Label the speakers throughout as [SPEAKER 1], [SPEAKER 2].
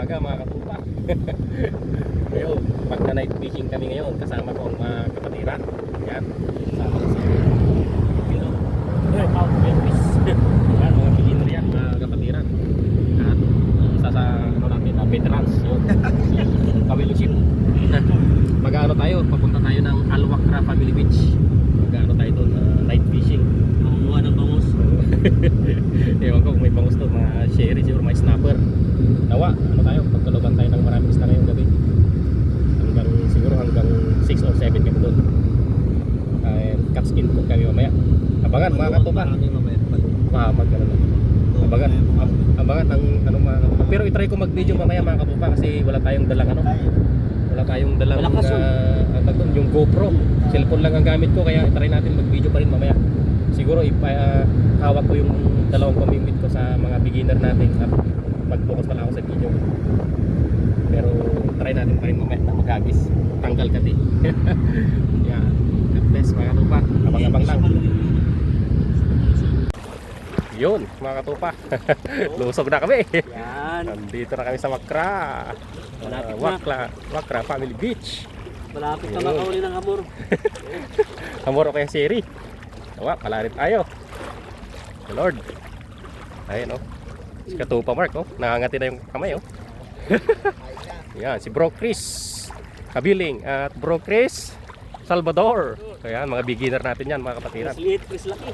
[SPEAKER 1] umaga mga katupa. Ngayon, pagka night fishing kami ngayon, kasama ko ang mga kapatiran. Yan, kasama ko si Pino. Yan, mga beginner yan, mga kapatiran. At isa sa ano natin, veterans, yun, si Kawilusip. Mag-ano tayo, papunta tayo ng Alwakra Family Beach. Mag-ano tayo doon, night fishing.
[SPEAKER 2] Makuha ng bangus.
[SPEAKER 1] Ewan ko kung may bangus doon, mga sherry, siguro may snapper. Nawa, ano tayo, pagkalugan tayo ng maraming isda ngayong gabi. Siguro hanggang 6 or 7 kami doon. Cut skin cook kami mamaya. Abangan mga katupa. Abangan ang ano mga katupa. Pero itry ko mag-video mamaya mga katupa kasi wala tayong dalang ano. Wala tayong dalang yung GoPro. Cellphone lang ang gamit ko kaya itry natin mag-video pa rin mamaya. Siguro hawak ko yung dalawang pamimit ko sa mga beginner natin at mag-focus pala ako sa video. Pero try natin pa rin mamaya na mag-agis. Tanggal ka di. Yan. God bless mga katupa. Abang-abang lang. Yun mga katupa. Lusog na kami.
[SPEAKER 2] Yan.
[SPEAKER 1] Nandito na kami sa Wakra. Wakra Family Beach.
[SPEAKER 2] Malapit na makahuli ng hamor.
[SPEAKER 1] Hamor o kaya seri. Nawa, palarit tayo. The Lord. Ayun oh. Si Katupa Mark oh. Nakangati na yung kamay oh. Yan, si Bro Chris Kabiling at Bro Chris Salvador. Ayan, mga beginner natin yan mga kapatiran.
[SPEAKER 2] Chris Laki.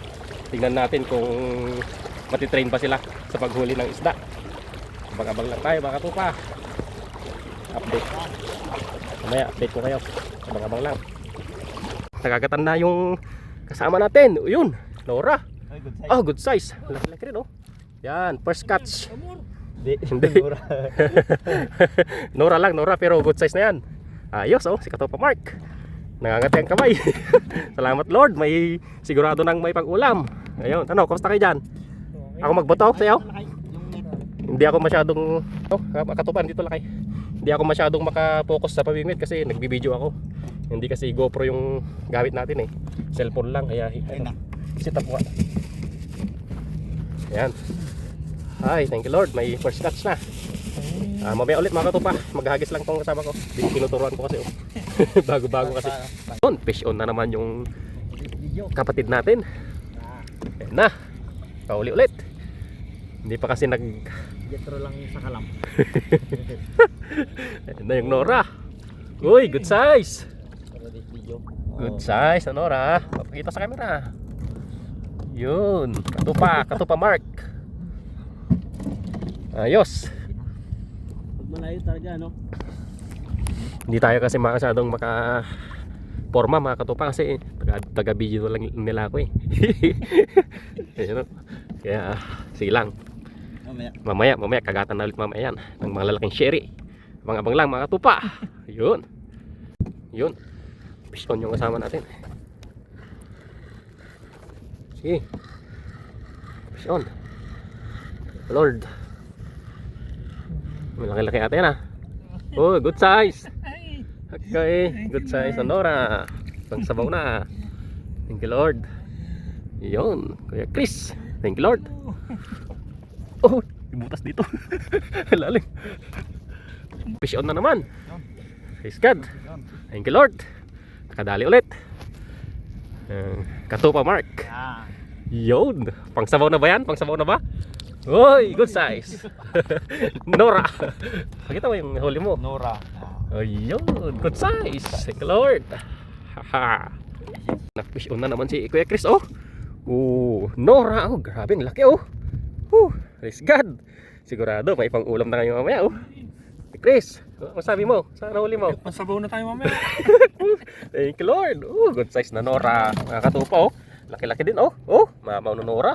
[SPEAKER 1] Tingnan natin kung matitrain pa sila sa paghuli ng isda. Abang-abang lang tayo mga katupa. Update. Mamaya update ko kayo. Abang-abang lang. Nagagatan na yung kasama natin. Yun, Nora. Oh, good size. Laki-laki rin oh. Yan, first catch. Hindi. Nora lang, Nora pero good size na yan. Ayos oh, si Katupa Mark. Nangangati ang kamay. Salamat Lord, may sigurado nang may pag-ulam. Ayun, ano, kumusta kayo dyan? Ako magboto sa'yo? Hindi ako masyadong Katupa, dito lakay. Hindi ako masyadong makapokus sa pamimit kasi nagbibideo ako. Hindi kasi GoPro yung gamit natin eh. Cellphone lang, kaya sit up ko. Ayan. Hi, thank you Lord, may first catch na. Mamaya ulit mga katupa, maghagis lang tong kasama ko. Tinuturuan ko kasi oh. Bago-bago kasi. Fish on na naman yung kapatid natin. Ayan na, pauli ulit. Hindi pa kasi
[SPEAKER 2] Jetro lang sa kalam.
[SPEAKER 1] Ayan na yung Nora. Uy, good size. Good size na Nora. Papakita sa camera. Yun, Katupa Mark. Ayos.
[SPEAKER 2] Pag malayo talaga no.
[SPEAKER 1] Hindi tayo kasi masyadong maka-forma mga katupa kasi taga-video lang nila ako eh. Ayun, kaya sige lang. Mamaya kagatan na ulit mamaya yan ng mga lalaking sherry. Abang-abang lang mga katupa. Yun. Fish on yung kasama natin. Sige. Fish on. Lord. Malaki-laki ate yan ah. Oh, good size. Okay, good size Nora. Pang sabaw na. Thank you Lord. Yun, Kuya Chris. Thank you Lord. Oh, ibutas dito. Lalim. Fish on na naman. Praise God. Thank you Lord. Nakadali ulit. Katupa Mark. Yun, pang sabaw na ba yan? Pang sabaw na ba? Oy, good size. Nora. Pakita mo yung huli mo.
[SPEAKER 2] Nora.
[SPEAKER 1] Ayun, good size. Thank you Lord. Haha. Na-fish on na naman si Kuya Chris oh. Nora oh, grabe ang laki oh. Praise God. Sigurado may pang ulam na kayo mamaya oh. Chris, ano sabi mo? Saan huli mo?
[SPEAKER 2] Pasabaw na tayo mamaya.
[SPEAKER 1] Thank you Lord. Good size na Nora. Nakakatupa oh. Laki-laki din oh. Mamaw na Nora.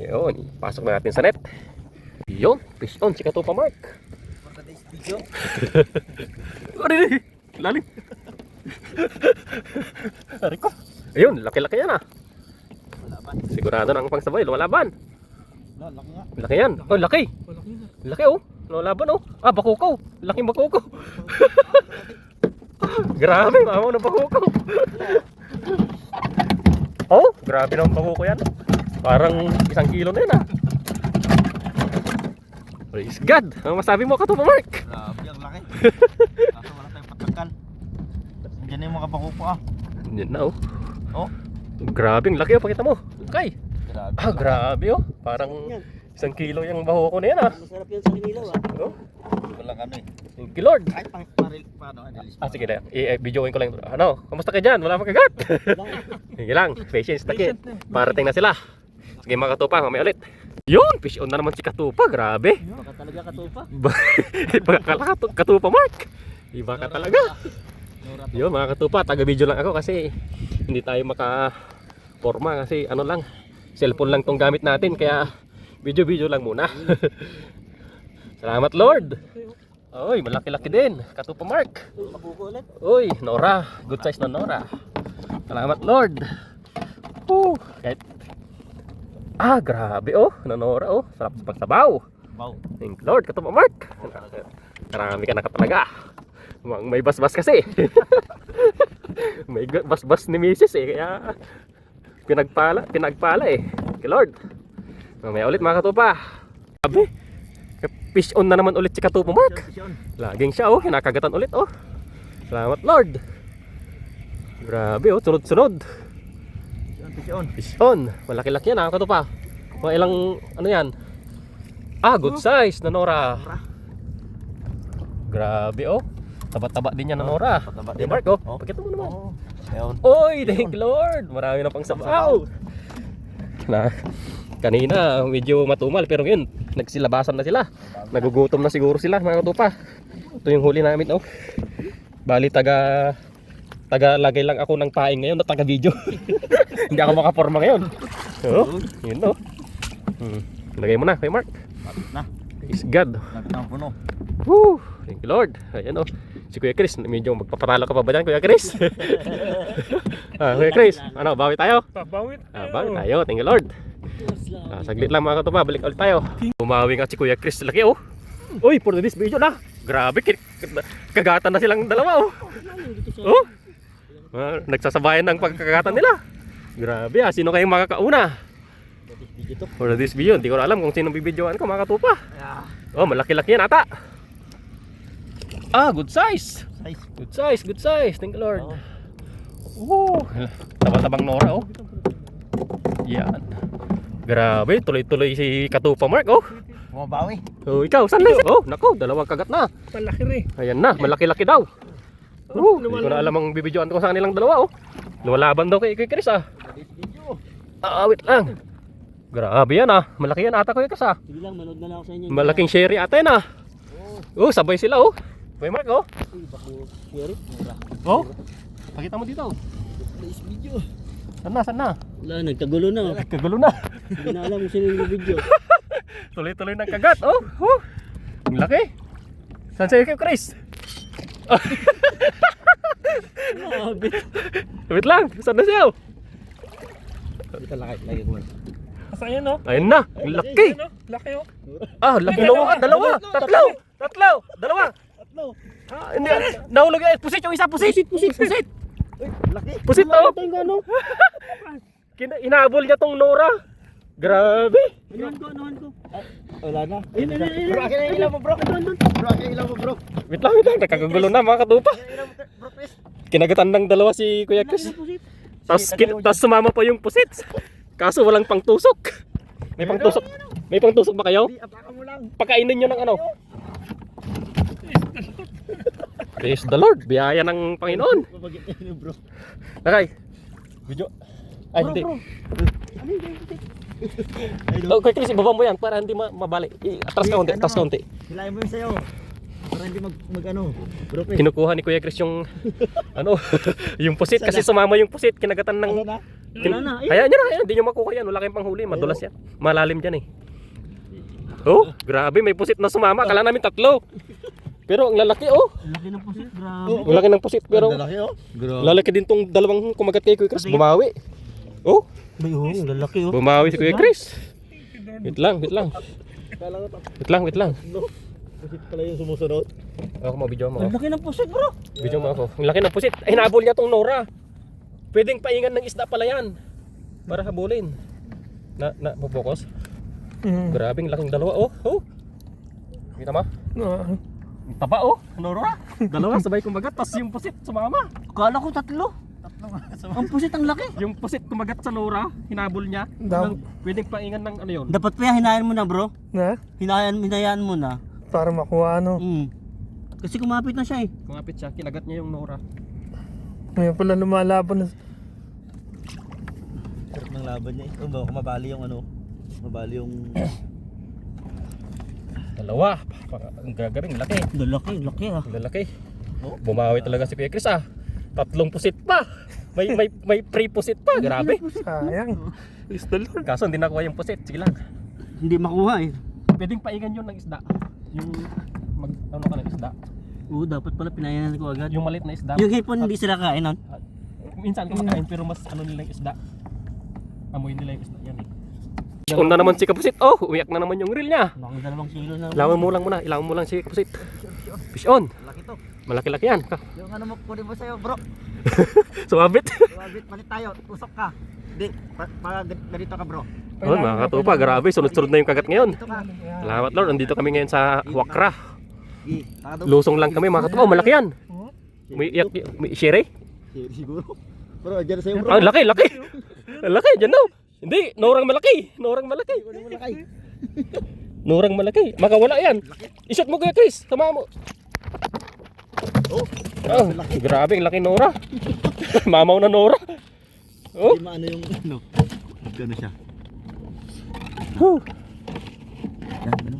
[SPEAKER 1] Yun, pasok na natin sa net. Yun, fish on si Katupa Mark. Lalim. Ariko. Ayun, laki-laki yan ah. Sigurado na ang pangsabay, lumalaban. Laki yan. Oh, laki. Laki oh. Lumalaban oh. Bakukaw. Laking bakukaw. Grabe, mamaw na bakukaw. Oh, grabe naman bakukaw yan. Parang 1 kilo na yan ah. Praise God! Ano masabi mo, Katupa Mark?
[SPEAKER 2] Grabe, ang laki. Kaso wala tayong patagal. Diyan na yung mga bakupo ah.
[SPEAKER 1] Yan na oh.
[SPEAKER 2] Oh,
[SPEAKER 1] Grabe, ang laki oh, pakita mo. Okay.
[SPEAKER 2] grabe.
[SPEAKER 1] Grabe oh. Parang 1 kilo yung baho ko na yan ah.
[SPEAKER 2] Masarap yan sa kinilaw ah.
[SPEAKER 1] Oh.
[SPEAKER 2] Walang ano eh.
[SPEAKER 1] Thank you Lord.
[SPEAKER 2] Kahit paano, analyze mo.
[SPEAKER 1] Sige na, i-videoin ko lang. Ano, kamusta ka dyan? Wala pang kagat. Sige lang, patience na kid. Parating na sila. Sige mga Katupa, mamaya ulit. Yun, fish on na naman si Katupa, grabe.
[SPEAKER 2] Baka talaga Katupa.
[SPEAKER 1] Iba ka Katupa Mark. Iba ka talaga. Yun mga Katupa, taga-video lang ako kasi hindi tayo maka-forma kasi ano lang, cellphone lang tong gamit natin kaya video lang muna. Salamat Lord. Oy, malaki-laki din. Katupa Mark.
[SPEAKER 2] Mabuko ulit.
[SPEAKER 1] Uy, Nora. Good size na Nora. Salamat Lord. Woo. Kahit grabe oh. Na Nora oh. Sarap sa pagsabaw.
[SPEAKER 2] Wow.
[SPEAKER 1] Thank Lord. Katupa Mark. Marami ka na talaga. May basbas kasi. May basbas ni Mrs. eh. Kaya pinagpala eh. Thank you Lord. Mamaya ulit mga Katupa. Grabe. Fish on na naman ulit si Katupa Mark. Laging siya oh, hinakagatan ulit oh. Salamat Lord. Grabe oh, sunod-sunod. Fish on. Malaki-laki yan ha, Katupa. Mga ilang, ano yan? Good size na Nora. Grabe oh. Taba-taba din yan na Nora.
[SPEAKER 2] Taba
[SPEAKER 1] Hey
[SPEAKER 2] din,
[SPEAKER 1] Mark oh,
[SPEAKER 2] oh.
[SPEAKER 1] pakita mo naman.
[SPEAKER 2] Ayun.
[SPEAKER 1] Oy, thank you Lord. Marami na pang sabaw. Kanina medyo matumal pero ngayon nagsilabasan na sila. Nagugutom na siguro sila mga Katupa. Ito yung huli namin oh. Bali taga lagay lang ako ng paing ngayon na taga video. Hindi ako makaporma ngayon. Oh, yun oh. Lagay mo na kay Mark.
[SPEAKER 2] Na.
[SPEAKER 1] Is God.
[SPEAKER 2] Nagtampo no.
[SPEAKER 1] Woo! Thank you Lord. Ayan oh. Si Kuya Chris, medyo magpapatalo ka pa ba dyan Kuya Chris? Kuya Chris, ano, bawi tayo?
[SPEAKER 2] Babawit.
[SPEAKER 1] Bawi tayo, thank you Lord. Saglit lang mga Katupa, balik ulit tayo. Bumawi nga si Kuya Chris, laki oh. Uy, for this video na. Grabe, kagatan na silang dalawa oh. Oh. Nagsasabayan ng pagkagatan nila. Grabe ah, sino kayong makakauna? For this video, hindi ko na alam kung sino bibidyoan ko mga Katupa. Oh, malaki-laki yan ata. Good size. Good size. Thank you Lord. Taba-tabang Nora oh. Yan. Grabe, tuloy-tuloy si Katupa Mark oh.
[SPEAKER 2] Bumabawi.
[SPEAKER 1] Oh, ikaw, saan na? Oh, nako, dalawang kagat na.
[SPEAKER 2] Malaki rin.
[SPEAKER 1] Ayan na, malaki-laki daw. Hindi ko na alam ang bibidyoan ko sa kanilang dalawa oh. Lumalaban daw kay Chris ah. Wait lang. Grabe yan ah. Malaki yan ata Kuya Chris ah.
[SPEAKER 2] Sige lang, manood na lang ako sa inyo.
[SPEAKER 1] Malaking sherry ata yan ah. Oh, sabay sila oh. Kuya Mark oh.
[SPEAKER 2] Uy, bako sherry. Mura.
[SPEAKER 1] Oh, pakita mo dito.
[SPEAKER 2] Please video.
[SPEAKER 1] Saan na?
[SPEAKER 2] Wala, nagkagulo na.
[SPEAKER 1] Kagulo na.
[SPEAKER 2] Hindi na alam kung sino yung video.
[SPEAKER 1] Tuloy-tuloy ng kagat oh. Ang laki. Saan sa'yo Kuya Chris?
[SPEAKER 2] Grabe.
[SPEAKER 1] Wait lang, saan na siya?
[SPEAKER 2] Dito laki ko.
[SPEAKER 3] Asa yun no?
[SPEAKER 1] Ayun na, ang laki.
[SPEAKER 3] Laki oh.
[SPEAKER 1] Laki na dalawa. Tatlo. Dalawa.
[SPEAKER 2] Tatlo.
[SPEAKER 1] Hindi, nahulog yan. Pusit yung isa, pusit.
[SPEAKER 2] Laki.
[SPEAKER 1] Pusit oh.
[SPEAKER 2] Ano?
[SPEAKER 1] Inaabol niya tong Nora. Grabe.
[SPEAKER 2] Anuhan ko. Wala na.
[SPEAKER 3] Bro, akin na yung ilaw mo bro. Bro.
[SPEAKER 1] Wait lang. Nakakagulo na mga Katupa. Kinagatan ng dalawa si Kuya Chris. Tapos sumama pa yung pusit. Kaso walang pangtusok. May pangtusok ba kayo?
[SPEAKER 3] Apakan mo lang.
[SPEAKER 1] Pakainin nyo ng ano? Praise the Lord. Biyaya ng Panginoon.
[SPEAKER 2] Bro.
[SPEAKER 1] Okay. Video. Ay, hindi. Kuya Chris, ibaba mo yan para hindi mabali. Atras ka konti.
[SPEAKER 2] Hilahin mo yun sa'yo. Para hindi mag bro.
[SPEAKER 1] Kinukuha ni Kuya Chris yung ano, yung pusit kasi sumama yung pusit, kinagatan ng Kaya nyo na, hindi nyo makuha yan, wala kayong panghuli, madulas yan. Malalim dyan eh. Oh, grabe, may pusit na sumama, kala namin 3. Pero ang lalaki oh.
[SPEAKER 2] Laki ng pusit, grabe.
[SPEAKER 1] Ang laki ng pusit pero
[SPEAKER 2] Lalaki oh.
[SPEAKER 1] lalaki din tong dalawang kumagat kay Kuya Chris, bumawi. Oh,
[SPEAKER 2] May lalaki oh.
[SPEAKER 1] bumawi si Kuya Chris. Wait lang.
[SPEAKER 2] Wait lang. Pusit pala yung sumusunod.
[SPEAKER 1] Ako mo video mo.
[SPEAKER 2] Ang laki ng pusit bro.
[SPEAKER 1] Video mo ako. Ang laki ng pusit. Ay, hinabol niya tong Nora. Pwedeng paingan ng isda pala yan. Para habulin. Focus. Grabing laking dalawa. Oh. Kita mo?
[SPEAKER 3] Oo.
[SPEAKER 1] Ang taba oh, Nora. Dalawa sabay kumagat, tas yung pusit sumama.
[SPEAKER 2] Akala ko tatlo. Ang pusit ang laki.
[SPEAKER 1] Yung pusit kumagat sa Nora, hinabol niya. Pwedeng paingan ng ano yun.
[SPEAKER 2] Dapat pa hinayaan mo na bro.
[SPEAKER 3] Na?
[SPEAKER 2] Hinayaan mo na.
[SPEAKER 3] Para makuha ano.
[SPEAKER 2] Kasi kumapit na siya eh.
[SPEAKER 1] Kumapit siya, kinagat niya yung Nora.
[SPEAKER 3] Ngayon pala lumalaban.
[SPEAKER 2] Sarap ng laban niya eh. Baka mabali yung ano. Mabali yung...
[SPEAKER 1] Dalawa. Ang gagaling, laki.
[SPEAKER 2] Laki ah.
[SPEAKER 1] Lalaki.
[SPEAKER 2] Oh.
[SPEAKER 1] Bumawi talaga si Kuya Chris ah. 3 pusit pa. May pre-pusit pa. Grabe.
[SPEAKER 3] Sayang. Is the Lord.
[SPEAKER 1] Kaso hindi nakuha yung pusit. Sige lang.
[SPEAKER 2] Hindi makuha eh.
[SPEAKER 1] Pwedeng paingan yun ng isda. Yung ano ka ng isda.
[SPEAKER 2] Oo, dapat pala pinayanan ko agad.
[SPEAKER 1] Yung maliit na isda.
[SPEAKER 2] Yung hipon hindi sila kain nun?
[SPEAKER 1] Minsan kumakain pero mas ano nila yung isda. Amoy nila yung isda yan eh. Fish on na naman si Kapusit. Oh, umiyak na naman yung reel niya.
[SPEAKER 2] Mga 2 kilo na.
[SPEAKER 1] Ilawan mo lang muna. Ilawan mo lang si Kapusit. Fish on.
[SPEAKER 2] Laki to.
[SPEAKER 1] Malaki-laki yan.
[SPEAKER 2] Yung ano mo, kunin mo sa'yo bro.
[SPEAKER 1] Sumabit.
[SPEAKER 2] Wabit, palit tayo. Usok ka. Hindi, ganito ka bro.
[SPEAKER 1] Oh, mga katupa. Grabe. Sunod-sunod na yung kagat ngayon.
[SPEAKER 2] Dito ka.
[SPEAKER 1] Salamat Lord. Nandito kami ngayon sa Wakra.
[SPEAKER 2] Takado.
[SPEAKER 1] Lusong lang kami mga katupa. Oh, malaki yan. May shire?
[SPEAKER 2] Siguro. Bro, dyan sa'yo bro.
[SPEAKER 1] Ah, laki. Laki. Dyan daw. Hindi. Norang malaki. Norang malaki. Makawala yan. Isot mo Kuya Chris. Tama mo. Oh, grabe. Ang laki Nora. Mamaw na Nora. Oh.
[SPEAKER 2] Hindi maano yung ano. Gano'n siya. Yan, ano.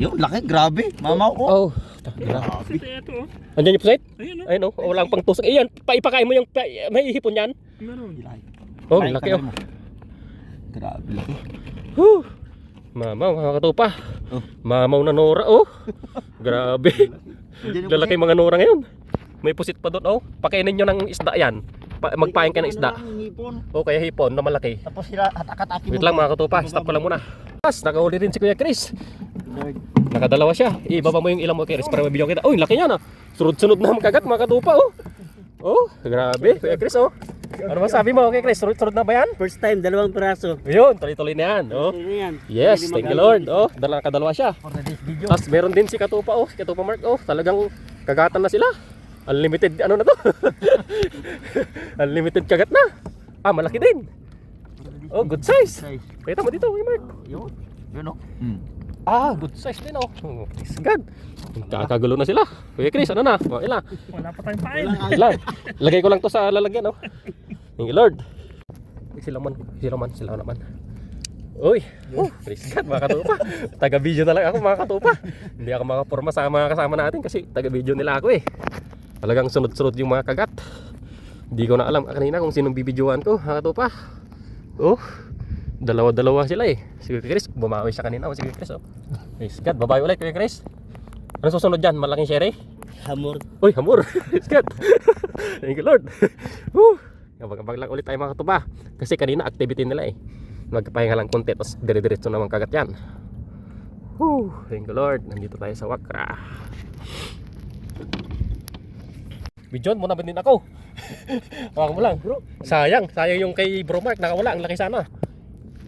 [SPEAKER 2] Yung laki, grabe. Mamaw ko.
[SPEAKER 1] Oh.
[SPEAKER 3] Ito ito.
[SPEAKER 1] Andyan yung pusit?
[SPEAKER 3] Ayun o.
[SPEAKER 1] Ayun oh. Walang pang tusok. Iyan. Paipakain mo yung may hipon yan.
[SPEAKER 3] Meron.
[SPEAKER 1] Oh, laki oh.
[SPEAKER 2] Grabe, laki.
[SPEAKER 1] Whew. Mamaw, mga katupa.
[SPEAKER 2] Oh.
[SPEAKER 1] Mamaw na Nora oh. Grabe. Lalaki mga Nora ngayon. May pusit pa doon oh. Pakainin nyo ng isda yan. Magpain ka ng isda. Oh, kaya hipon na malaki.
[SPEAKER 2] Tapos sila atak-ataki mo.
[SPEAKER 1] Wait lang mga katupa. Stop ko lang muna. Nakahuli rin si Kuya Chris. Nakadalawa siya. Ibaba mo yung ilang mo Kuya Chris para mabigyan kita. Oh, yung laki niya na. Sunod-sunod na makagat mga katupa oh. Oh, grabe. Kuya Chris oh. Ano masabi mo Kuya Chris? Sunod-sunod na ba yan?
[SPEAKER 2] First time, 2 piraso.
[SPEAKER 1] Yun, tuloy-tuloy na yan. Oh.
[SPEAKER 2] Ano yan?
[SPEAKER 1] Yes, thank you Lord. Oh, kadalawa siya.
[SPEAKER 2] For this video.
[SPEAKER 1] Tapos meron din si Katupa oh, si Katupa Mark oh, talagang kagatan na sila. Unlimited ano na to? Unlimited kagat na. Ah, malaki din. Oh, good size. Kita mo dito, Kuya Mark.
[SPEAKER 2] Yun. Yun o.
[SPEAKER 1] Ah, good size din oh. Oh, please God. Kakagulo na sila. Kuya Chris, ano na? Oh, ila.
[SPEAKER 3] Wala pa tayong pain.
[SPEAKER 1] Ila. Lagay ko lang to sa lalagyan oh. Thank you Lord. Sila naman. Uy, praise God mga katupa. Taga-video na lang ako mga katupa. Hindi ako makaporma sa mga kasama natin kasi taga-video nila ako eh. Talagang sunod-sunod yung mga kagat. Hindi ko na alam kanina kung sinong bibidyoan ko mga katupa. Oh, dalawa-dalawa sila eh. Si Kuya Chris, bumawi siya kanina. Si Kuya Chris oh. Praise God, babawi ulit Kuya Chris. Ano susunod dyan? Malaking sherry?
[SPEAKER 2] Hamor.
[SPEAKER 1] Uy, hamur. Praise God. Thank you Lord. Kapag lang ulit tayo mga katupa. Kasi kanina activity nila eh. Magpapahinga lang konti tapos dire-diretso naman kagat yan. Thank you Lord. Nandito tayo sa Wakra. Bidyon muna ba din ako? Wag mo lang bro. Sayang yung kay Bro Mark nakawala. Ang laki sana.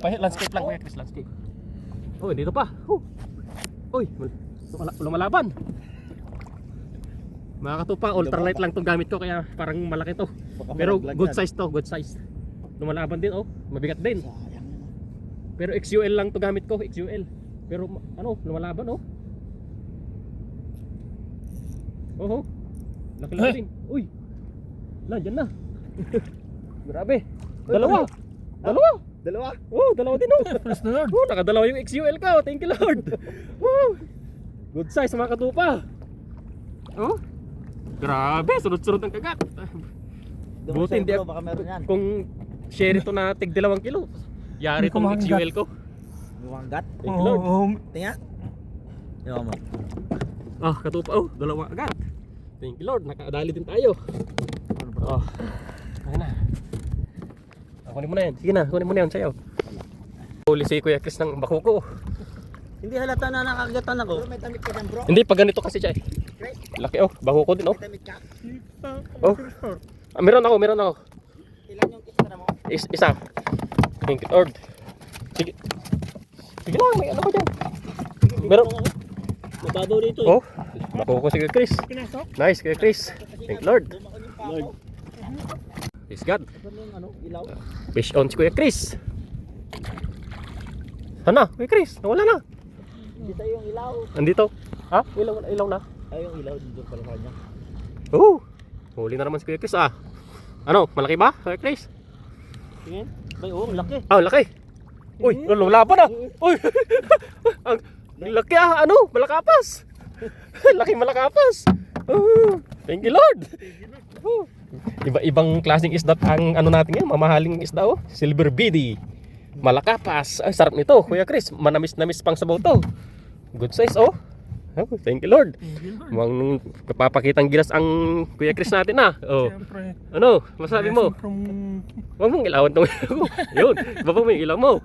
[SPEAKER 1] Landscape lang Kuya Chris, landscape. Oh, dito pa. Uy, lumalaban. Mga katupa, ultralight lang tong gamit ko kaya parang malaki to. Pero good size to, good size. Lumalaban din oh, mabigat din. Pero XUL lang to gamit ko, XUL. Pero ano, lumalaban oh. Oh, laki din. Uy. Nandiyan na. Grabe. Dalawa. Oh, dalawa din oh.
[SPEAKER 3] Praise the Lord.
[SPEAKER 1] Oh, nakadalawa yung XUL ka. Thank you Lord. Oh. Good size mga katupa. Oh. Grabe, sunod-sunod ang kagat. Buti hindi
[SPEAKER 2] baka meron yan.
[SPEAKER 1] kung share ito na tig 2 kilo. Yari
[SPEAKER 3] Hindi ko
[SPEAKER 1] tong
[SPEAKER 3] mahanggat.
[SPEAKER 1] XUL ko.
[SPEAKER 2] Buwanggat.
[SPEAKER 1] Thank you Lord.
[SPEAKER 2] Tingnan. Yo mo.
[SPEAKER 1] Ah, katupa oh, dalawa agad. Thank you Lord, nakadali din tayo. Oh. Ayun na. Kunin mo na yan. Sige na, kunin mo na yan sa'yo. Huli si Kuya Chris ng bakuko.
[SPEAKER 2] Hindi halata na nakagatan ako. Bro, may damit ka dyan bro.
[SPEAKER 1] Hindi, pag ganito kasi siya eh. Laki oh, bakuko din oh.
[SPEAKER 2] May damit ka.
[SPEAKER 1] Oh. Ah, meron ako.
[SPEAKER 2] Ilan yung kisara mo?
[SPEAKER 1] Isa. Thank you Lord. Sige. Sige lang, may ano ko dyan. Meron.
[SPEAKER 2] Mababaw dito
[SPEAKER 1] Oh, nakuha si Kuya Chris.
[SPEAKER 3] Pinasok?
[SPEAKER 1] Nice, Kuya Chris. Thank you, Lord.
[SPEAKER 2] Lord.
[SPEAKER 1] Praise God.
[SPEAKER 2] Ano, ilaw?
[SPEAKER 1] Fish on si Kuya Chris. Sana, Kuya Chris, nawala na.
[SPEAKER 2] Dito yung ilaw.
[SPEAKER 1] Andito. Ha? Ilaw na.
[SPEAKER 2] Ay, yung ilaw dito pala kanya.
[SPEAKER 1] Oo. Huli na naman si Kuya Chris ah. Ano, malaki ba, Kuya Chris?
[SPEAKER 2] Tingin? Bay, oh, laki.
[SPEAKER 1] Ah, laki. Uy, lumalaban ah. Uy. Ang laki ah, ano, malakapas. Laki malakapas. Oh, thank you, Lord. Oh. Iba-ibang klaseng isda ang ano natin ngayon, mamahaling isda oh. Silver bidi. Malakapas. Ay, sarap nito, Kuya Chris. Manamis-namis pang sabaw to. Good size oh. Oh, thank you, Lord. Mukhang papakitang gilas ang Kuya Chris natin ah. Oh.
[SPEAKER 3] Siyempre.
[SPEAKER 1] Ano, masabi mo?
[SPEAKER 3] From...
[SPEAKER 1] Huwag mong ilawan itong yun, baba mo yung ilaw mo.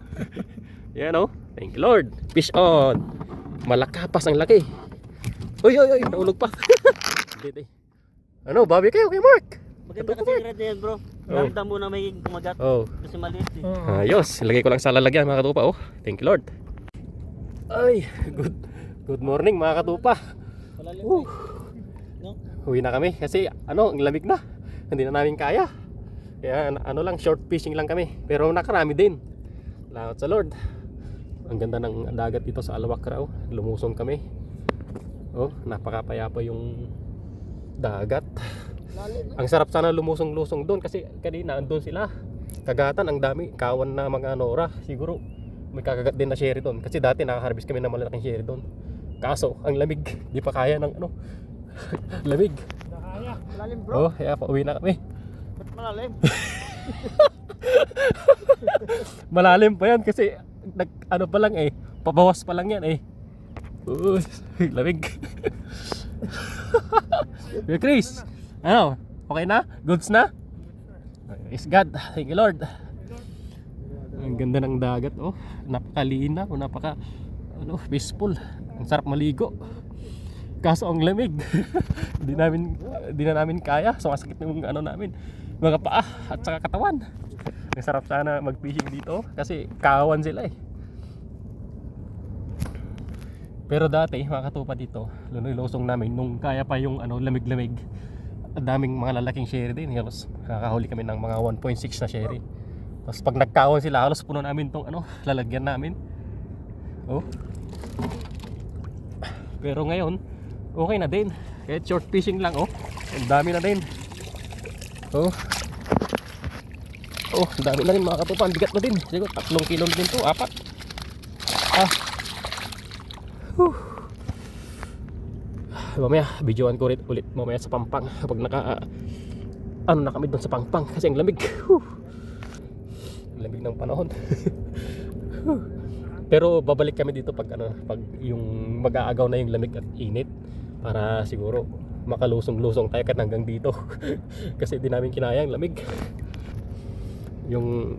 [SPEAKER 1] Yan o, thank you, Lord. Fish on. Malakapas ang laki. Uy, naulog pa. Ano, babi kayo kay Mark?
[SPEAKER 2] Maganda kasi yung red na yan, bro. Nakita mo na may kumagat.
[SPEAKER 1] Oh,
[SPEAKER 2] Kasi maliit eh.
[SPEAKER 1] ayos. Ilagay ko lang sa lalagyan mga katupa oh. Thank you, Lord. Ay, good morning mga katupa.
[SPEAKER 2] Malalim
[SPEAKER 1] Woo.
[SPEAKER 2] no?
[SPEAKER 1] Uwi na kami kasi ano, ang lamig na. Hindi na namin kaya. Kaya ano lang, short fishing lang kami. Pero nakarami din. Salamat sa Lord. Ang ganda ng dagat dito sa Alawakra oh. Lumusong kami. Oh, napakapayapa yung dagat. Ang sarap sana lumusong-lusong doon kasi kanina andun sila. Kagatan ang dami, kawan na mga nora. Siguro may kakagat din na sherry doon kasi dati nakaka-harvest kami ng malalaking sherry doon. Kaso ang lamig, di pa kaya ng ano. Lamig.
[SPEAKER 3] Nakaya. Malalim bro.
[SPEAKER 1] Oh, kaya pauwi na kami.
[SPEAKER 2] Ba't malalim?
[SPEAKER 1] Malalim pa yan kasi ano pa lang eh, pabawas pa lang yan eh. Lamig. Kuya Chris, ano? Okay na? Goods na? Is God. Thank you, Lord. Ang ganda ng dagat oh. Napakalinaw, peaceful. Ang sarap maligo. Kaso ang lamig. Di na namin kaya. Sumasakit yung ano namin, mga paa at saka katawan. Ang sarap sana mag-fishing dito kasi kawan sila eh. Pero dati mga katupa dito, lulusong namin nung kaya pa yung ano, lamig-lamig. Ang daming mga lalaking sherry din. Halos nakakahuli kami ng mga 1.6 na sherry. Tapos pag nagkawan sila, halos puno namin tong ano, lalagyan namin. Oh. Pero ngayon, okay na din. Kahit short fishing lang oh. Ang dami na din. Oh. Oh, ang dami na rin mga katupa. Ang bigat na din. Siguro 3 kilo na din to, 4. Ah. Mamaya, videoan ko ulit mamaya sa Pampang kapag ano na kami doon sa Pampang kasi ang lamig. Lamig ng panahon. Pero babalik kami dito pag yung mag-aagaw na yung lamig at init para siguro makalusong-lusong tayo kahit hanggang dito. Kasi di namin kinaya ang lamig. Yung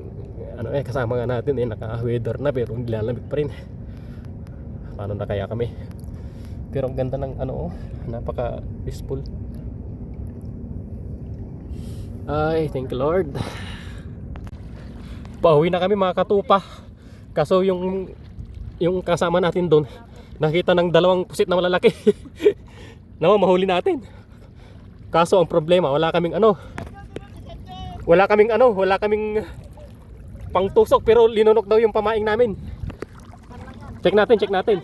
[SPEAKER 1] kasama nga natin naka-weather na pero nilalamig pa rin. Paano na kaya kami? Pero ang ganda ng napaka peaceful. Ay, thank you, Lord. Pauwi na kami mga katupa. Kaso yung kasama natin doon nakita ng 2 pusit na malalaki. Mahuli natin. Kaso ang problema, wala kaming pangtusok pero linunok daw yung pamaing namin. Check natin.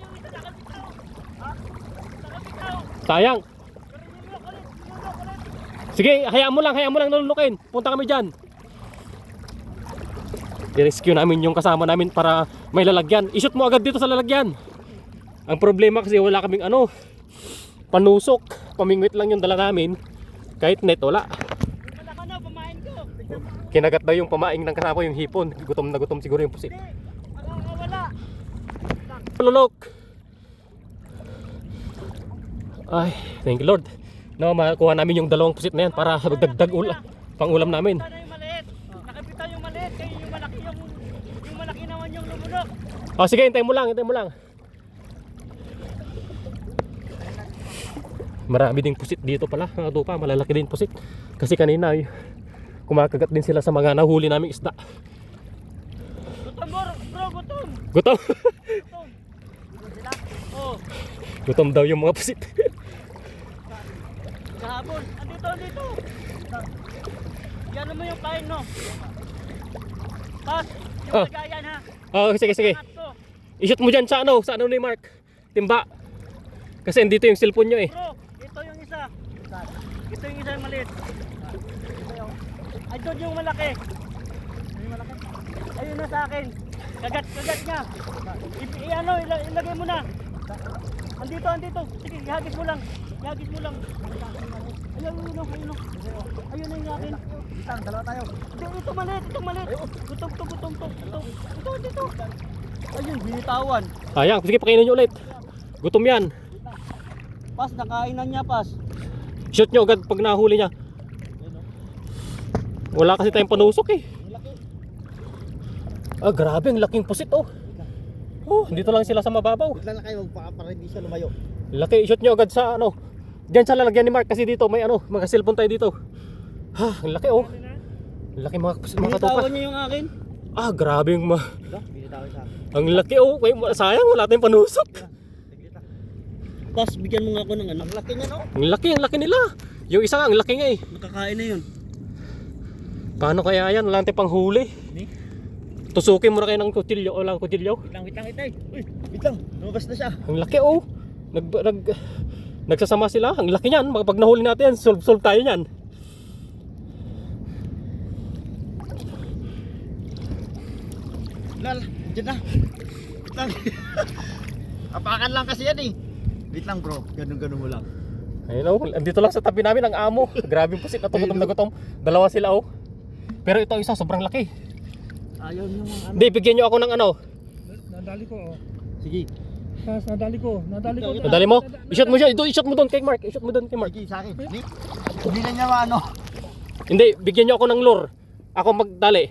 [SPEAKER 1] Sayang. Sige, hayaan mo lang nalulukin. Punta kami dyan. I-rescue namin yung kasama namin para may lalagyan. I-shoot mo agad dito sa lalagyan. Ang problema kasi wala kaming panusok. Pamingwit lang yung dala namin. Kahit net, wala. Kinagat daw yung pamaing ng kasama yung hipon. Gutom na gutom siguro yung pusit. Lulok. Ay, thank you, Lord. Makuha namin yung 2 pusit na yan para dagdag pang ulam namin.
[SPEAKER 2] Nakapitan yung maliit, kaya yung malaki naman yung lumunok.
[SPEAKER 1] Oh, sige, hintayin mo lang. Marami ding pusit dito pala, mga tupa, malalaki din pusit. Kasi kanina kumakagat din sila sa mga nahuli naming isda.
[SPEAKER 2] Gutom bro, gutom.
[SPEAKER 1] Gutom?
[SPEAKER 2] Oh.
[SPEAKER 1] Gutom daw yung mga pusit.
[SPEAKER 3] Kahapon. Andito. Yan mo yung kain, no? Pas, yung
[SPEAKER 1] Oh.
[SPEAKER 3] lagayan, ha?
[SPEAKER 1] Oh, sige.
[SPEAKER 3] Angat ko.
[SPEAKER 1] I-shoot mo dyan sa ano ni Mark. Timba. Kasi andito yung cellphone nyo eh.
[SPEAKER 3] Bro, ito yung isa. Ito yung isa yung maliit. Ay, doon yung malaki. Ayun na sa akin. Kagat niya. Ilagay mo na. Andito. Sige, ihagis mo lang. Ayun. Ayun na yung akin. Dalawa tayo. Ito maliit. Gutom to. Ito. Ayun, binitawan.
[SPEAKER 1] Sayang, sige pakainin nyo ulit. Gutom yan.
[SPEAKER 3] Pas, nakainan niya, pas.
[SPEAKER 1] Shoot nyo agad pag nahuli niya. Wala kasi tayong panusok eh. Ah, grabe, ang laking pusit oh. Oh, dito lang sila sa mababaw.
[SPEAKER 2] Bigla na kayo para hindi siya lumayo.
[SPEAKER 1] Laki, shoot nyo agad sa ano. Diyan sa lalagyan ni Mark kasi dito may ano, mga cellphone tayo dito. Ha, ang laki oh. Ang laki mga katupa.
[SPEAKER 3] Binitawan niya yung akin.
[SPEAKER 1] Ah, grabe yung
[SPEAKER 2] Binitawan sa akin.
[SPEAKER 1] ang laki oh. Sayang, wala tayong panusok.
[SPEAKER 3] Pas, bigyan mo nga ako ng ano.
[SPEAKER 2] Ang laki niya, no?
[SPEAKER 1] Ang laki nila. Yung isa nga, ang laki nga eh.
[SPEAKER 3] Makakain na yun.
[SPEAKER 1] Paano kaya yan? Wala tayong panghuli. Tusukin mo na kayo ng kutsilyo o lang kutsilyo.
[SPEAKER 2] Wait lang, itay. Uy, wait lang. Lumabas na siya.
[SPEAKER 1] Ang laki oh. Nagsasama sila. Ang laki niyan. Pag nahuli natin yan, solve tayo niyan.
[SPEAKER 2] Lal, dyan na. Wait lang. Apakan lang kasi yan eh. Wait lang bro, ganun mo lang.
[SPEAKER 1] Ayun oh. Andito lang sa tabi namin ang amo. Grabe pusit na gutom na gutom. Dalawa sila oh. Pero ito isa sobrang laki.
[SPEAKER 3] Ayaw niyo mga ano.
[SPEAKER 1] Hindi, bigyan nyo ako ng ano.
[SPEAKER 4] Nadali ko, oh.
[SPEAKER 2] Sige.
[SPEAKER 4] Pas, nadali ko.
[SPEAKER 1] Nadali mo? I-shot mo siya. I-shot mo doon kay Mark. I-shot mo doon kay Mark.
[SPEAKER 2] Sige sa akin. Hindi na niya maano.
[SPEAKER 1] Hindi, bigyan nyo ako ng lure. Ako magdali.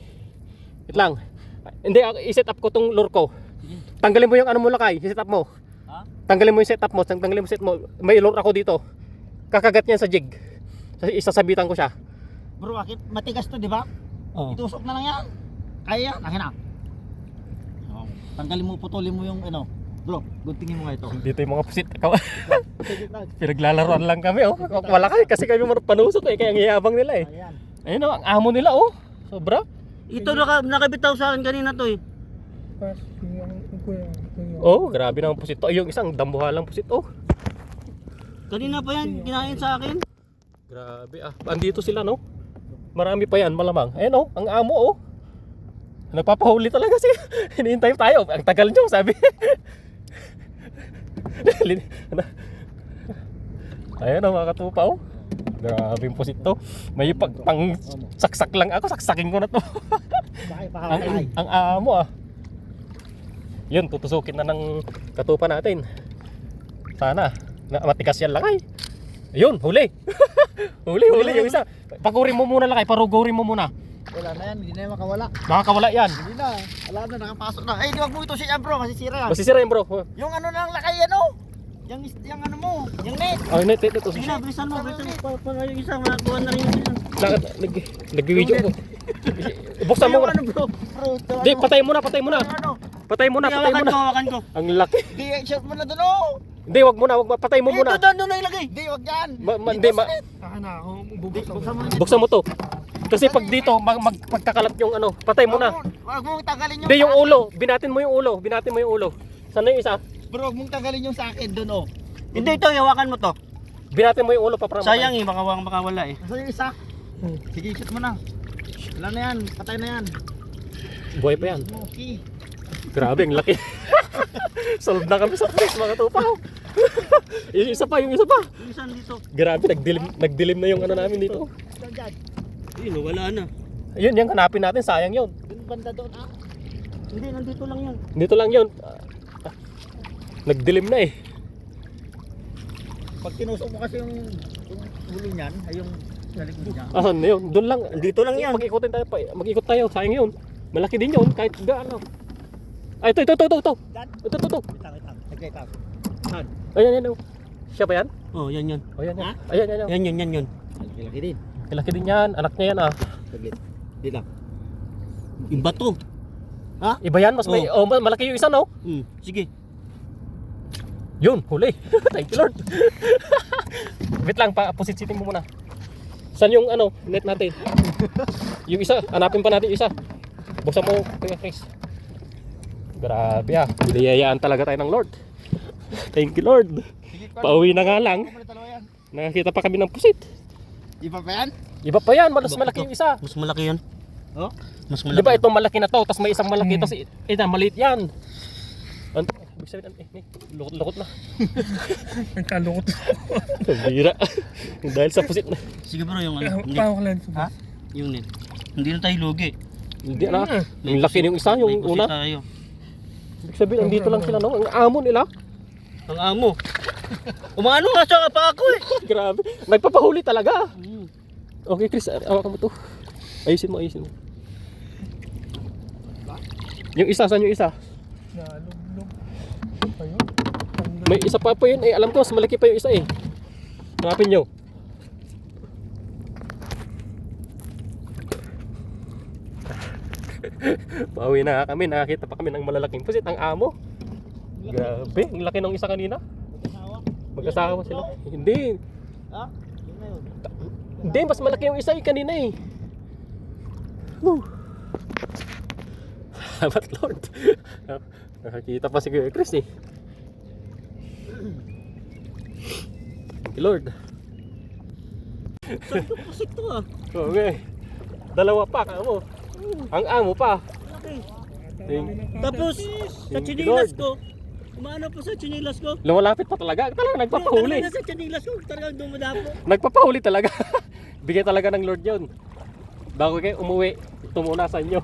[SPEAKER 1] Wait lang. Hindi, i-set up ko tong lure ko. Tanggalin mo yung ano mo lakay. I-set up mo.
[SPEAKER 2] Ha?
[SPEAKER 1] Tanggalin mo yung setup mo. Tanggalin mo set mo. May lure ako dito. Kakagat niyan sa jig. Isasabitan ko siya.
[SPEAKER 2] Bro, bakit matigas to, di ba?
[SPEAKER 1] Oh.
[SPEAKER 2] Itusok na lang yan. Kaya yan, akin na. Oh, tanggalin mo, putulin mo yung ano. Bro, guntingin mo nga ito.
[SPEAKER 1] Dito yung mga pusit.
[SPEAKER 2] Sige na.
[SPEAKER 1] Pinaglalaroan lang kami oh. Wala kasi kami panusok eh. Kaya ang hiyabang nila eh.
[SPEAKER 2] Ayan.
[SPEAKER 1] Ayun oh, ang amo nila oh. Sobra.
[SPEAKER 3] Ito nakabitaw sa akin kanina to eh.
[SPEAKER 4] Pas, yung kuya.
[SPEAKER 1] Oh, grabe naman pusit to. Yung isang dambuhalang pusit oh.
[SPEAKER 3] Kanina pa yan, kinain sa akin.
[SPEAKER 1] Grabe ah. Andito sila no. Marami pa yan malamang. Ayun oh, ang amo oh. Nagpapahuli talaga siya. Hinihintay tayo. Ang tagal nyo sabi. Ayun oh, mga katupa oh. Grabe yung pusit to. May pang saksak lang ako. Saksakin ko na to.
[SPEAKER 2] Bakit pakakay?
[SPEAKER 1] ang amo ah. Yun, tutusukin na ng katupa natin. Sana matigas yan lakay. Ayun, huli. huli yung isa. Pakurin mo muna lakay, parugurin mo muna.
[SPEAKER 2] Wala na yan, hindi na yan makawala.
[SPEAKER 1] Makakawala yan.
[SPEAKER 2] Hindi na, wala na, nakapasok na. Ay, di wag mo ito siya bro, kasi sira yan.
[SPEAKER 1] Masisira yan bro.
[SPEAKER 2] Yung ano na lang lakay, ano? Yung ano mo, yung net.
[SPEAKER 1] Oh, net.
[SPEAKER 3] Sige na, bilisan mo. Para yung isa, makakuha na rin yung isa.
[SPEAKER 1] Nag-video ko. Buksan mo muna.
[SPEAKER 2] Ano bro? Bro, ito
[SPEAKER 1] Di,
[SPEAKER 2] ano?
[SPEAKER 1] patay muna.
[SPEAKER 2] Ano?
[SPEAKER 1] Patay muna.
[SPEAKER 3] Hawakan ko.
[SPEAKER 1] Ang laki.
[SPEAKER 2] Di, shot mo na doon oh.
[SPEAKER 1] Hindi, wag muna. Patay mo muna.
[SPEAKER 2] Doon na ilagay. Di, wag yan.
[SPEAKER 1] Hindi,
[SPEAKER 4] Saka na ako, bubuksan mo.
[SPEAKER 1] buksan mo to. Kasi pag dito, pagkakalat yung ano, patay mo na.
[SPEAKER 2] Wag mong tanggalin yung
[SPEAKER 1] Hindi, yung
[SPEAKER 2] sa akin.
[SPEAKER 1] ulo. Binatin mo yung ulo. Sana yung isa?
[SPEAKER 2] Bro, wag mong tanggalin yung sa akin doon oh.
[SPEAKER 3] Hindi ito, hawakan mo to.
[SPEAKER 1] Binatin mo yung ulo pa para
[SPEAKER 3] Sayang eh, makawala eh.
[SPEAKER 2] Nasa yung isa? Sige, shoot mo na. Wala na yan, patay na yan.
[SPEAKER 1] Buhay pa yan.
[SPEAKER 2] Okay.
[SPEAKER 1] Grabe, ang laki. Solve na kami sa place, mga tupaw. yung isa pa.
[SPEAKER 3] Yung isa dito.
[SPEAKER 1] Grabe, nagdilim na yung ano namin dito.
[SPEAKER 2] Saan dyan?
[SPEAKER 3] Ayun, wala na.
[SPEAKER 1] Ayun, yung hanapin natin, sayang yun.
[SPEAKER 2] Yung banda doon ah.
[SPEAKER 3] Hindi, nandito lang yun.
[SPEAKER 1] Dito lang yun. Nagdilim na eh.
[SPEAKER 2] Pag tinusok mo kasi yung ulo niyan, ay yung sa likod niya.
[SPEAKER 1] Ah, ano yun? Doon lang.
[SPEAKER 3] Dito lang yan.
[SPEAKER 1] Mag-ikotin tayo pa. Mag-ikot tayo, sayang yun. Malaki din yun, kahit gaano. Ay, ito.
[SPEAKER 2] Dyan?
[SPEAKER 1] Ito.
[SPEAKER 2] Wait lang. Nagkita. Saan?
[SPEAKER 1] Ayan. Siya ba yan?
[SPEAKER 3] Oh, yan.
[SPEAKER 1] O, yan.
[SPEAKER 2] Ha?
[SPEAKER 1] Ayan.
[SPEAKER 3] Yan.
[SPEAKER 2] Laki din.
[SPEAKER 1] Laki din yan. Anak niya yan ah.
[SPEAKER 2] Saglit. Di lang.
[SPEAKER 3] Iba to.
[SPEAKER 1] Iba yan, mas may, malaki yung isa no?
[SPEAKER 3] Sige.
[SPEAKER 1] Yun, huli. Thank you Lord. Wait lang, pa-positive mo muna. Saan yung ano, net natin? Yung isa, hanapin pa natin yung isa. Buksan mo, Kuya Chris. Grabe ah, biniyayaan talaga tayo ng Lord. Thank you Lord. Pauwi na nga lang. Nakakita pa kami ng pusit.
[SPEAKER 2] Iba pa yan?
[SPEAKER 1] Iba pa yan, mas malaki yung isa.
[SPEAKER 3] Mas malaki yan.
[SPEAKER 2] Oh?
[SPEAKER 3] Mas
[SPEAKER 1] Di ba itong malaki na to, tapos may isang malaki, tapos maliit yan. Ano? Ibig sabihin, lukot-lukot na.
[SPEAKER 4] Nagkalukot.
[SPEAKER 1] Bira. Dahil sa pusit na.
[SPEAKER 3] Sige bro, yung ano. Hindi.
[SPEAKER 4] Paano ka lang?
[SPEAKER 2] Ha?
[SPEAKER 3] Yung net. Hindi na tayo lugi.
[SPEAKER 1] Hindi na. Yung laki yung isa, yung
[SPEAKER 3] May pusit
[SPEAKER 1] una.
[SPEAKER 3] tayo.
[SPEAKER 1] Ibig sabihin, andito lang sila, no? Ang amo nila.
[SPEAKER 3] Ang amo. Umano nga siya pa ako eh.
[SPEAKER 1] Grabe. Nagpapahuli talaga. Okay, Chris, awakan mo to. Ayusin mo. Yung isa, saan yung isa?
[SPEAKER 4] Nalug-lug. Ayun.
[SPEAKER 1] May isa pa yun. Eh, alam ko, mas malaki pa yung isa eh. Hanapin nyo. Pauwi na kami. Nakakita pa kami ng malalaking pusit. Ang amo. Grabe. Ang laki ng isa kanina. Mag-asawa sila. Hindi.
[SPEAKER 2] Ha? Yun na yun.
[SPEAKER 1] Hindi, mas malaki yung isa kanina eh. Whew. Salamat Lord. Nakakita pa si Kuya Chris eh. Thank you Lord.
[SPEAKER 3] Sabi ko pusit to ah.
[SPEAKER 1] Okay. Dalawa pa kamo. Ang amo pa.
[SPEAKER 3] Malaki.
[SPEAKER 1] Thank
[SPEAKER 3] Tapos, sa
[SPEAKER 1] Thank you,
[SPEAKER 3] chinilas
[SPEAKER 1] Lord.
[SPEAKER 3] ko. Umano pa sa chinilas ko.
[SPEAKER 1] Lumalapit pa talaga. Talaga nagpapahuli.
[SPEAKER 3] Talaga sa chinilas ko. Talagang dumadapo.
[SPEAKER 1] Nagpapahuli talaga. Bigay talaga ng Lord yun. Bago kayo umuwi, ito muna sa inyo.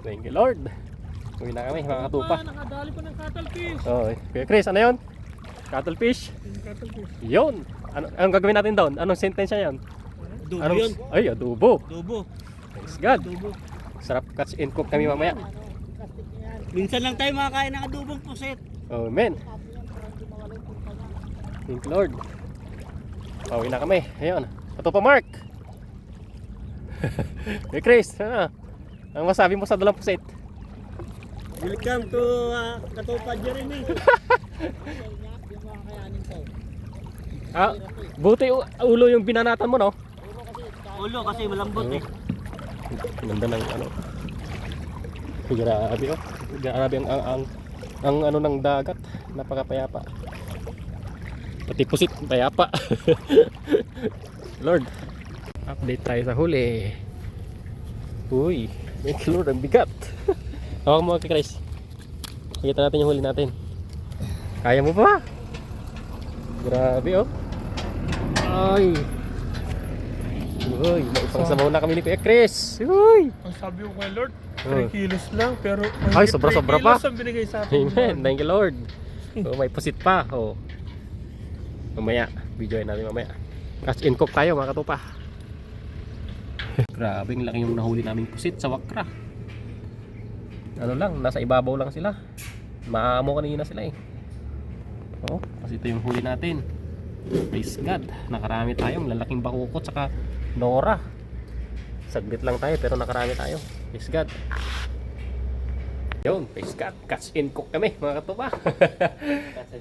[SPEAKER 1] Thank you Lord. Uwi na kami mga katupa.
[SPEAKER 4] Nakadali pa ng cuttlefish.
[SPEAKER 1] Oh, Kuya Chris, ano yun? Cuttlefish?
[SPEAKER 4] Yung cuttlefish.
[SPEAKER 1] Yun. Anong gagawin natin doon? Anong sentensya yan?
[SPEAKER 3] Dubo yun.
[SPEAKER 1] Ay, adobo.
[SPEAKER 3] Dubo.
[SPEAKER 1] Thanks God.
[SPEAKER 3] Dubo.
[SPEAKER 1] Sarap catch and cook kami mamaya.
[SPEAKER 3] Minsan lang tayo makakain ng adobong pusit.
[SPEAKER 1] Oh, amen. Thank you Lord. Pauwi na kami. Ayun. Ito pa Mark. Hey Chris, ang masabi mo sa dalang pusit?
[SPEAKER 3] Welcome to Katupa Jeremy.
[SPEAKER 1] Ah, buti ulo yung binanatan mo, no?
[SPEAKER 3] Ulo kasi malambot eh.
[SPEAKER 1] Ganda ng ano. Grabe oh. Grabe ang ano ng dagat, napakapayapa. Pati pusit, payapa. Lord, update tayo sa huli. Uy, thank you Lord, ang bigat. Hawak mo kay Chris. Kita natin yung huli natin. Kaya mo pa? Grabe oh. Ay. Uy, maipang sabaw na kami ni Kuya Chris. Uy.
[SPEAKER 4] Ang sabi ko kay Lord,
[SPEAKER 1] Oh.
[SPEAKER 4] 3 kilos lang, pero
[SPEAKER 1] Ay, sobra-sobra pa.
[SPEAKER 4] 3 kilos ang binigay sa atin.
[SPEAKER 1] Amen. Thank you Lord. Oh, may pusit pa. Oh. Mamaya, videoin natin mamaya. Catch and cook tayo mga katupa. Grabe, ang laki yung nahuli naming pusit sa Wakra. Ano lang, nasa ibabaw lang sila. Maamo kanina sila eh. Oh, kasi ito yung huli natin. Praise God. Nakarami tayong lalaking bakukot saka Nora. Saglit lang tayo pero nakarami tayo. Praise God. Yun, praise God. Catch and cook kami mga katupa.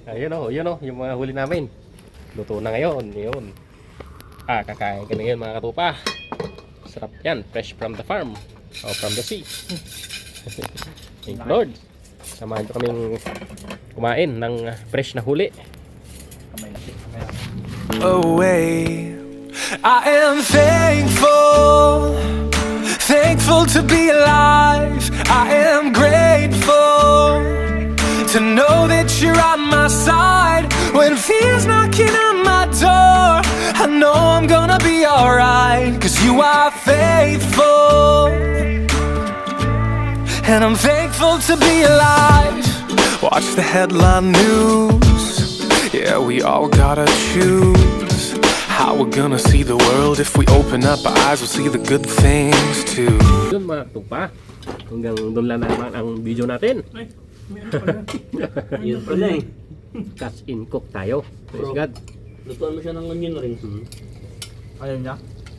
[SPEAKER 1] Ayun o, yung mga huli namin. Luto na ngayon, yun. Kakain ka na ngayon mga katupa. Sarap yan, fresh from the farm. O from the sea. Thank you Lord. Samahan nyo kaming kumain ng fresh na huli.
[SPEAKER 5] Away. I am thankful, thankful to be alive. I am grateful to know that you're on my side. When fear's knocking on my door, I know I'm gonna be alright. 'Cause you are faithful, and I'm thankful to be alive. Watch the headline news. Yeah, we all gotta choose how we're gonna see the world. If we open up our eyes, we'll see the good things too.
[SPEAKER 1] Yun mga katupa. Hanggang doon lang naman ang video natin.
[SPEAKER 4] Ay, may ano pala.
[SPEAKER 3] Yun pala eh.
[SPEAKER 1] Catch and cook tayo. Praise God.
[SPEAKER 3] Lutuan mo siya ng onion ring.
[SPEAKER 2] Ayaw niya?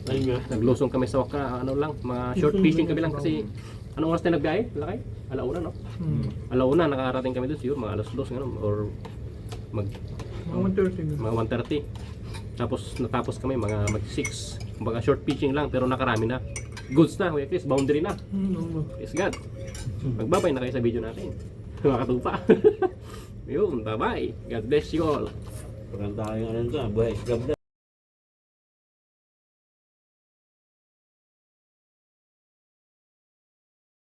[SPEAKER 3] Ayun nga.
[SPEAKER 1] Naglusong kami sa Wakra, ano lang, mga short fishing kami lang kasi anong oras tayo nagbiyahe? Lakay? Alauna, no? Alauna, nakarating kami doon siguro mga alas 2 ganun, or mga 1:30. Tapos natapos kami mga mag 6. Kumbaga short pitching lang pero nakarami na. Goods na, Kuya Chris, boundary na. Praise God. Magbabay na kayo sa video natin. Mga katupa. Yun, bye-bye. God bless you all.
[SPEAKER 3] Pagkanta kayo ano ito, buhay.